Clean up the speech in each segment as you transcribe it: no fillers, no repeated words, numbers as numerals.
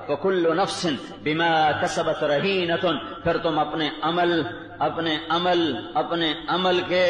وَكُلُّ نَفْسٍ بِمَا كَسَبَتْ رَهِينَةٌ، پھر تم اپنے عمل کے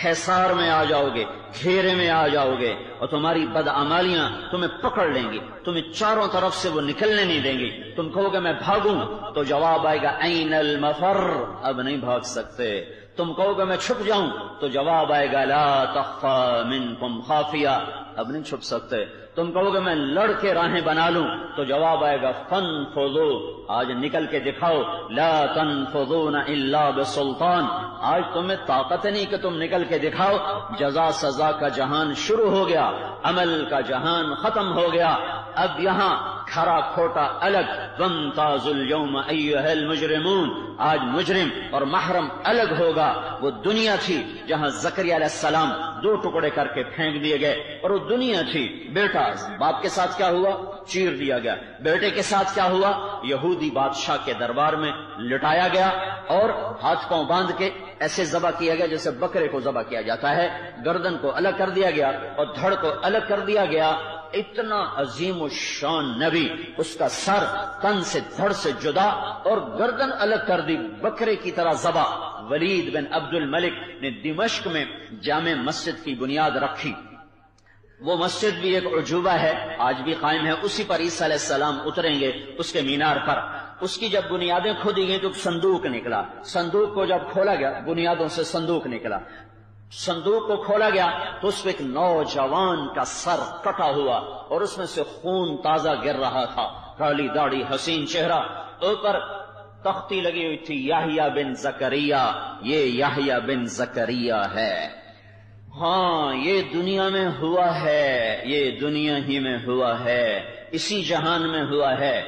حصار میں آ جاؤ گے، گھیرے میں آ جاؤ گے، اور تمہاری بدعمالیاں تمہیں پکڑ لیں گی، تمہیں چاروں طرف سے وہ نکلنے نہیں دیں گی۔ تم کہو گے میں بھاگوں، تو جواب آئے گا این المفر، اب نہیں بھاگ سکتے۔ تم کہو گے میں چھپ جاؤں، تو جواب آئے گا لا تخفى منکم خافیہ، اب نہیں چھپ سکتے۔ تم کہو گے میں لڑ کے راہیں بنا لوں، تو جواب آئے گا فانفذوا، آج نکل کے دکھاؤ، لا تنفذون الا بسلطان، آج تمہیں طاقت نہیں کہ تم نکل کے دکھاؤ۔ جزا سزا کا جہان شروع ہو گیا، عمل کا جہان ختم ہو گیا، اب یہاں کھرا کھوٹا الگ۔ وامتازوا اليوم ایھا المجرمون، آج مجرم اور محرم الگ ہوگا۔ وہ دنیا تھی جہاں زکریا علیہ السلام 2 ٹکڑے کر کے پھینک دیے گئے، اور وہ دنیا تھی بیٹا باپ کے ساتھ کیا ہوا، چیر دیا گیا، بیٹے کے ساتھ کیا ہوا، یہودی بادشاہ کے دربار میں لٹایا گیا اور ہاتھ پاؤں باندھ کے ایسے ذبح کیا گیا جیسے بکرے کو ذبح کیا جاتا ہے، گردن کو الگ کر دیا گیا اور دھڑ کو الگ کر دیا گیا۔ اتنا عظیم الشان نبی، اس کا سر تن سے دھڑ سے جدا اور گردن الگ کر دی، بکرے کی طرح ذبح۔ ولید بن عبد الملک نے دمشق میں جامع مسجد کی بنیاد رکھی۔ وہ مسجد بھی ایک عجوبہ ہے، آج بھی قائم ہے، اسی پر عیسیٰ علیہ السلام اتریں گے، اس کے مینار پر۔ اس کی جب بنیادیں کھودی گئیں تو صندوق نکلا، صندوق کو جب کھولا گیا، بنیادوں سے صندوق نکلا، صندوق کو کھولا گیا تو اس پہ ایک نوجوان کا سر کٹا ہوا اور اس میں سے خون تازہ گر رہا تھا، کالی داڑھی، حسین چہرہ، اوپر تختی لگی ہوئی تھی، یحییٰ بن زکریا، یہ یحییٰ بن زکریا ہے۔ ہاں یہ دنیا میں ہوا ہے، یہ دنیا ہی میں ہوا ہے، اسی جہان میں ہوا ہے۔